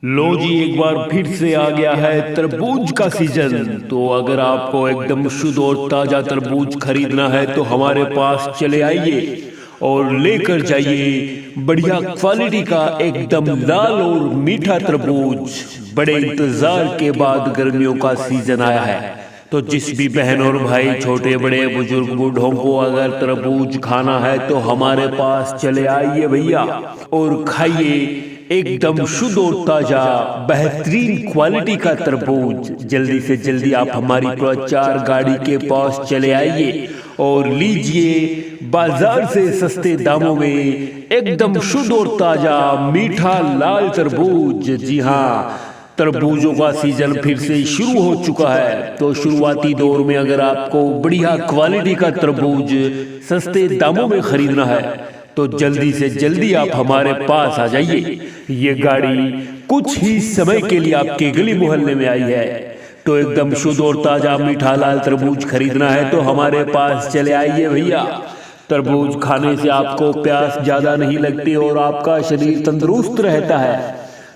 लो जी, एक बार फिर से आ गया है तरबूज का सीजन। तो अगर आपको एकदम शुद्ध और ताजा तरबूज खरीदना है तो हमारे पास चले आइए और लेकर जाइए बढ़िया क्वालिटी का एकदम लाल और मीठा तरबूज। बड़े इंतजार के बाद गर्मियों का सीजन आया है, तो जिस भी बहन और भाई, छोटे बड़े बुजुर्ग बूढ़ों को अगर तरबूज खाना है तो हमारे पास चले आइए भैया और खाइए एकदम शुद्ध और ताजा बेहतरीन क्वालिटी का तरबूज। जल्दी से जल्दी आप हमारी प्रचार गाड़ी के पास चले आइए और लीजिए बाजार से सस्ते दामों में एकदम शुद्ध और ताजा मीठा लाल तरबूज। जी हाँ, तरबूजों का सीजन फिर से शुरू हो चुका है। तो शुरुआती दौर में अगर आपको बढ़िया क्वालिटी का तरबूज सस्ते दामों में खरीदना है तो जल्दी से जल्दी आप हमारे पास आ जाइए। ये गाड़ी कुछ ही समय के लिए आपके गली मोहल्ले में आई है। तो एकदम शुद्ध और ताजा मीठा लाल तरबूज खरीदना है तो हमारे पास चले आइए भैया। तरबूज खाने से आपको प्यास ज्यादा नहीं लगती और आपका शरीर तंदुरुस्त रहता है।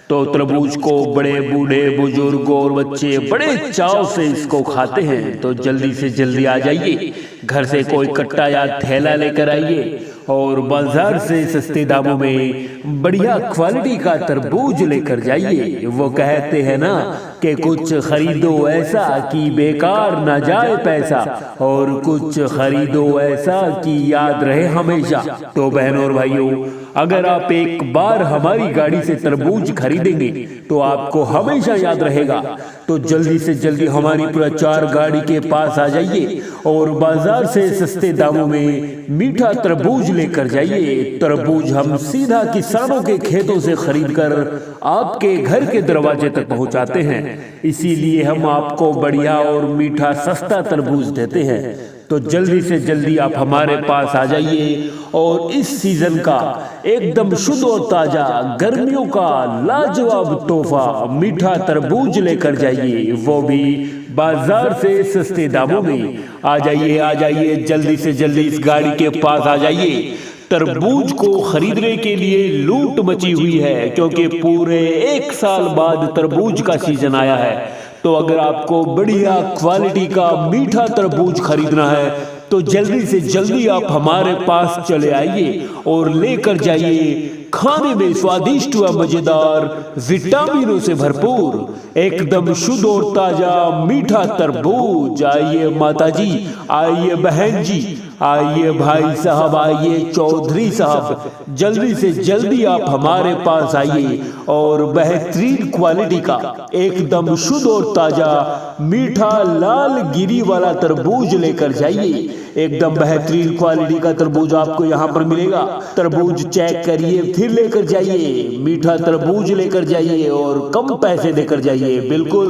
तो तरबूज को बड़े बूढ़े बुजुर्ग और बच्चे बड़े चाव से इसको खाते हैं। तो जल्दी से जल्दी आ जाइए, घर से कोई कट्टा या थैला लेकर आइए और बाजार से सस्ते दामों में बढ़िया क्वालिटी का तरबूज लेकर जाइए। वो कहते हैं ना कि कुछ खरीदो ऐसा कि बेकार ना जाए पैसा, और कुछ खरीदो ऐसा कि याद रहे हमेशा। तो बहनों और भाइयों, अगर आप एक बार हमारी गाड़ी से तरबूज खरीदेंगे तो आपको हमेशा याद रहेगा। तो जल्दी से जल्दी हमारी प्रचार गाड़ी के पास आ जाइए और बाजार से सस्ते दामों में मीठा तरबूज लेकर जाइए। तरबूज हम सीधा किसानों के खेतों से खरीदकर आपके घर के दरवाजे तक पहुंचाते हैं, इसीलिए हम आपको बढ़िया और मीठा सस्ता तरबूज देते हैं। तो जल्दी से जल्दी आप हमारे पास आ जाइए और इस सीजन का एकदम शुद्ध और ताजा गर्मियों का लाजवाब तोहफा मीठा तरबूज लेकर जाइए, वो भी बाजार से सस्ते दामों में। आ जाइए जल्दी से जल्दी इस गाड़ी के पास आ जाइए। तरबूज को खरीदने के लिए लूट मची हुई है, क्योंकि पूरे 1 साल बाद तरबूज का सीजन आया है। तो अगर आपको बढ़िया क्वालिटी का मीठा तरबूज खरीदना है तो जल्दी से जल्दी आप हमारे पास चले आइए और लेकर जाइए खाने में स्वादिष्ट व मजेदार, विटामिनों से भरपूर एकदम शुद्ध और ताजा मीठा तरबूज। आइए माता जी, आइए बहन जी, आइए भाई साहब, आइए चौधरी साहब, जल्दी से जल्दी आप हमारे पास आइए और बेहतरीन क्वालिटी का एकदम शुद्ध और ताजा मीठा लाल गिरी वाला तरबूज लेकर जाइए। एकदम बेहतरीन क्वालिटी का तरबूज आपको यहाँ पर मिलेगा। तरबूज चेक करिए फिर लेकर जाइए, मीठा तरबूज लेकर जाइए और कम पैसे देकर जाइए। बिल्कुल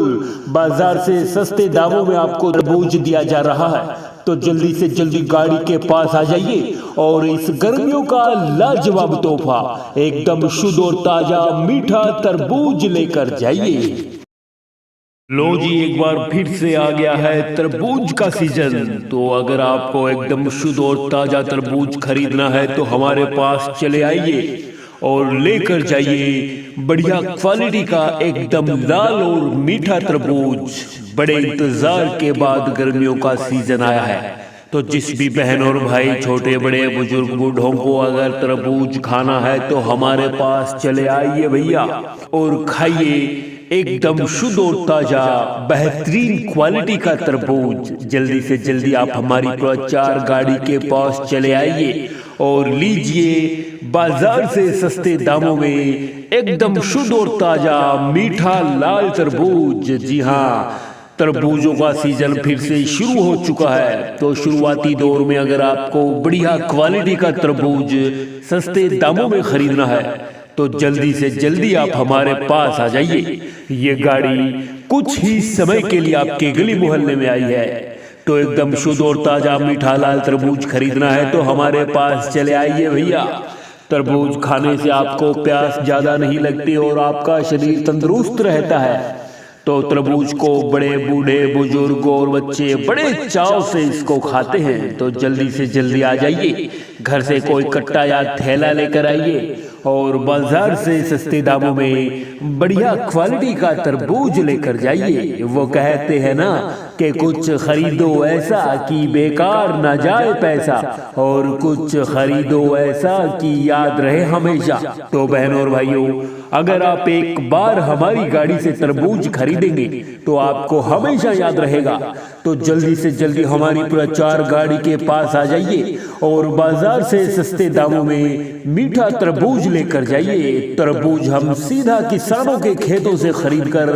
बाजार से सस्ते दामों में आपको तरबूज दिया जा रहा है। तो जल्दी से जल्दी गाड़ी के पास आ जाइए और इस गर्मियों का लाजवाब तोहफा एकदम शुद्ध और ताजा मीठा तरबूज लेकर जाइए। लो जी, एक बार फिर से आ गया है तरबूज का सीजन। तो अगर आपको एकदम शुद्ध और ताजा तरबूज खरीदना है तो हमारे पास चले आइए और लेकर जाइए बढ़िया क्वालिटी का एकदम लाल और मीठा तरबूज। बड़े इंतजार के बाद गर्मियों का सीजन आया है, तो जिस भी बहन और भाई, छोटे बड़े बुजुर्ग बूढ़ों को अगर तरबूज खाना है तो हमारे पास चले आइए भैया और खाइए एकदम शुद्ध और ताजा बेहतरीन क्वालिटी का तरबूज। जल्दी से जल्दी आप हमारी प्रचार गाड़ी के पास चले आइए और लीजिए बाजार से सस्ते दामों में एकदम शुद्ध और ताजा मीठा लाल तरबूज। जी हाँ, तरबूजों का सीजन फिर से शुरू हो चुका है। तो शुरुआती दौर में अगर आपको बढ़िया क्वालिटी का तरबूज सस्ते दामों में खरीदना है तो जल्दी से जल्दी आप हमारे पास आ जाइए। ये गाड़ी कुछ ही समय के लिए आपके गली मोहल्ले में आई है। तो एकदम शुद्ध और ताजा मीठा लाल तरबूज खरीदना है तो हमारे पास चले आइए भैया। तरबूज खाने से आपको प्यास ज्यादा नहीं लगती और आपका शरीर तंदुरुस्त रहता है। तो तरबूज को बड़े बूढ़े बुजुर्ग और बच्चे बड़े चाव से इसको खाते हैं। तो जल्दी से जल्दी आ जाइए, घर से कोई कट्टा या थैला लेकर आइए और बाजार से सस्ते दामों में बढ़िया क्वालिटी का तरबूज लेकर जाइए। वो कहते हैं ना कि कुछ खरीदो ऐसा कि बेकार ना जाए पैसा, और कुछ खरीदो ऐसा कि याद रहे हमेशा। तो बहनों और भाइयों, अगर आप एक बार हमारी गाड़ी से तरबूज खरीदेंगे तो आपको हमेशा याद रहेगा। तो जल्दी से जल्दी हमारी प्रचार गाड़ी के पास आ जाइए और बाजार से सस्ते दामों में मीठा तरबूज लेकर जाइए। तरबूज हम सीधा किसानों के खेतों से खरीदकर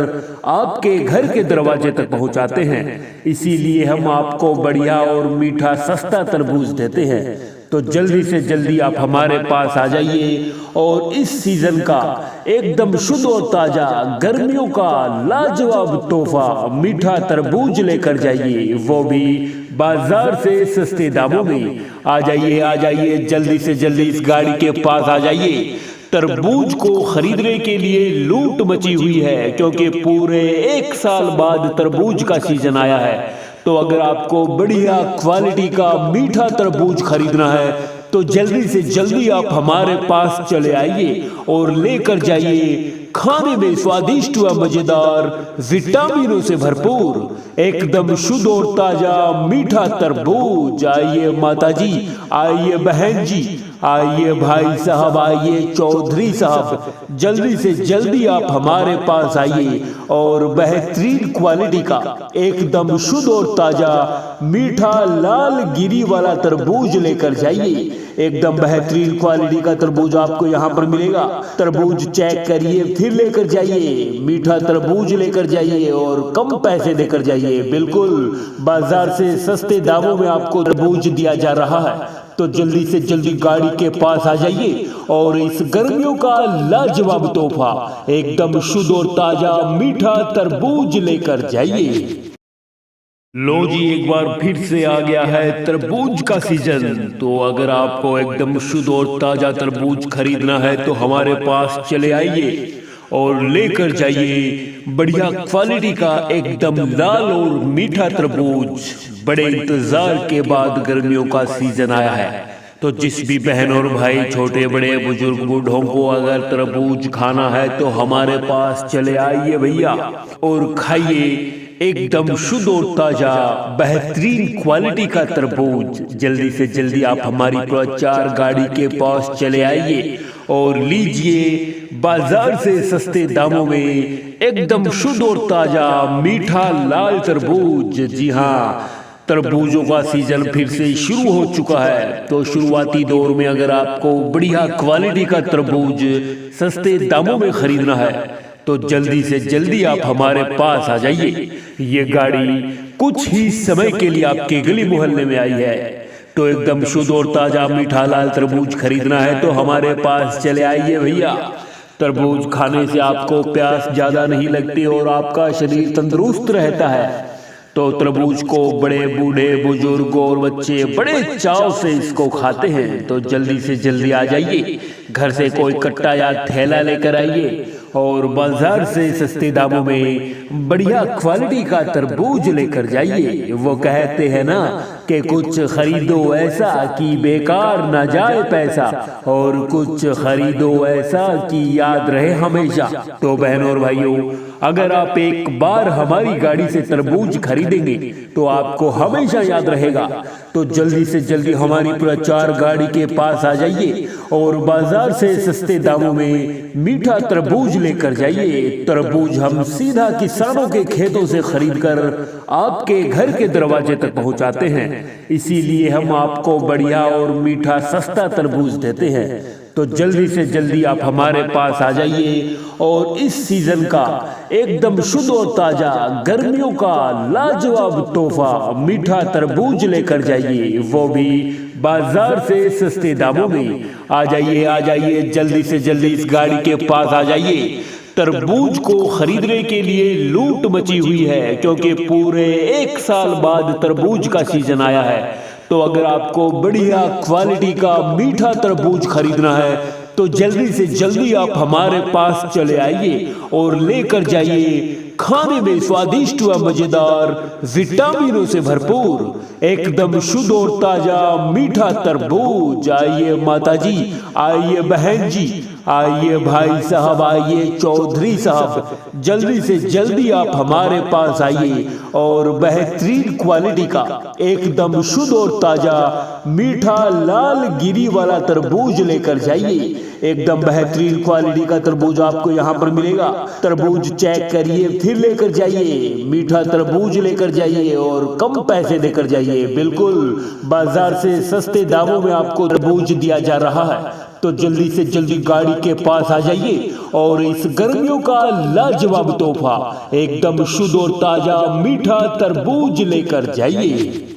आपके घर के दरवाजे तक पहुंचाते हैं, इसीलिए हम आपको बढ़िया और मीठा सस्ता तरबूज देते हैं। तो जल्दी से जल्दी आप हमारे पास आ जाइए और इस सीजन का एकदम शुद्ध और ताजा गर्मियों का लाजवाब तोहफा मीठा तरबूज लेकर जाइए, वो भी बाजार से सस्ते दामों में। आ जाइए जल्दी से जल्दी इस गाड़ी के पास आ जाइए। तरबूज को खरीदने के लिए लूट मची हुई है, क्योंकि पूरे 1 साल बाद तरबूज का सीजन आया है। तो अगर आपको बढ़िया क्वालिटी का मीठा तरबूज खरीदना है तो जल्दी से जल्दी आप हमारे पास चले आइए और लेकर जाइए खाने में स्वादिष्ट व मजेदार, विटामिनों से भरपूर, एकदम शुद्ध और ताजा मीठा तरबूज। आइए माताजी, आइए बहन जी, आइए भाई साहब, आइए चौधरी साहब, जल्दी से जल्दी आप हमारे पास आइए और बेहतरीन क्वालिटी का एकदम शुद्ध और ताजा मीठा लाल गिरी वाला तरबूज लेकर जाइए। एकदम बेहतरीन क्वालिटी का तरबूज आपको यहाँ पर मिलेगा। तरबूज चेक करिए फिर लेकर जाइए, मीठा तरबूज लेकर जाइए और कम पैसे देकर जाइए। बिल्कुल बाजार से सस्ते दामों में आपको तरबूज दिया जा रहा है। तो जल्दी से जल्दी गाड़ी के पास आ जाइए और इस गर्मियों का लाजवाब तोहफा एकदम शुद्ध और ताजा मीठा तरबूज लेकर जाइए। लो जी, एक बार फिर से आ गया है तरबूज का सीजन। तो अगर आपको एकदम शुद्ध और ताजा तरबूज खरीदना है तो हमारे पास चले आइए और लेकर जाइए बढ़िया क्वालिटी का एकदम लाल और मीठा तरबूज। बड़े इंतजार के बाद गर्मियों का सीजन आया है, तो जिस भी बहन और भाई, छोटे बड़े बुजुर्ग बूढ़ों को अगर तरबूज खाना है तो हमारे पास चले आइए भैया और खाइए एकदम शुद्ध और ताजा बेहतरीन क्वालिटी का तरबूज। जल्दी से जल्दी आप हमारी प्रचार गाड़ी के पास चले आइए और लीजिए बाजार से सस्ते दामों में एकदम शुद्ध और ताजा मीठा लाल तरबूज। जी हाँ, तरबूजों का सीजन फिर से शुरू हो चुका है। तो शुरुआती दौर में अगर आपको बढ़िया क्वालिटी का तरबूज सस्ते दामों में खरीदना है तो जल्दी से जल्दी आप हमारे पास आ जाइए। ये गाड़ी कुछ ही समय के लिए आपके गली मोहल्ले में आई है। तो एकदम शुद्ध और ताजा मीठा लाल तरबूज खरीदना है तो हमारे पास चले आइए भैया। तरबूज खाने से आपको प्यास ज्यादा नहीं लगती और आपका शरीर तंदुरुस्त रहता है। तो तरबूज को बड़े बूढ़े बुजुर्ग और बच्चे बड़े चाव से इसको खाते हैं। तो जल्दी से जल्दी आ जाइए, घर से कोई कट्टा या थैला लेकर आइए और बाजार से सस्ते दामों में बढ़िया क्वालिटी का तरबूज लेकर जाइए। वो कहते हैं ना कि कुछ खरीदो ऐसा कि बेकार ना जाए पैसा, और कुछ खरीदो ऐसा कि याद रहे हमेशा। तो बहनों और भाइयों, अगर आप एक बार हमारी गाड़ी से तरबूज खरीदेंगे तो आपको हमेशा याद रहेगा। तो जल्दी से जल्दी हमारी प्रचार गाड़ी के पास आ जाइए और बाजार से सस्ते दामों में मीठा तरबूज लेकर जाइए। तरबूज हम सीधा किसानों के खेतों से खरीदकर आपके घर के दरवाजे तक पहुंचाते हैं, इसीलिए हम आपको बढ़िया और मीठा सस्ता तरबूज देते हैं। तो जल्दी से जल्दी आप हमारे पास आ जाइए और इस सीजन का एकदम शुद्ध और ताजा गर्मियों का लाजवाब तोहफा मीठा तरबूज लेकर जाइए, वो भी बाजार से सस्ते दामों में। आ जाइए जल्दी से जल्दी इस गाड़ी के पास आ जाइए। तरबूज को खरीदने के लिए लूट मची हुई है, क्योंकि पूरे 1 साल बाद तरबूज का सीजन आया है। तो अगर आपको बढ़िया क्वालिटी का मीठा तरबूज खरीदना है तो जल्दी से जल्दी आप हमारे पास चले आइए और लेकर जाइए खाने में स्वादिष्ट व मजेदार, विटामिनों से भरपूर, एकदम शुद्ध और ताजा मीठा तरबूज। आइए माता जी, आइए बहन जी, आइए भाई साहब, आइए चौधरी साहब, जल्दी से जल्दी आप हमारे पास आइए और बेहतरीन क्वालिटी का एकदम शुद्ध और ताजा मीठा लाल गिरी वाला तरबूज लेकर जाइए। एकदम बेहतरीन क्वालिटी का तरबूज आपको यहाँ पर मिलेगा। तरबूज चेक करिए, फिर लेकर जाइए। मीठा तरबूज लेकर जाइए और कम पैसे देकर जाइए। बिल्कुल बाजार से सस्ते दामों में आपको तरबूज दिया जा रहा है। तो जल्दी से जल्दी गाड़ी के पास आ जाइए और इस गर्मियों का लाजवाब तोहफा एकदम शुद्ध और ताजा मीठा तरबूज लेकर जाइए।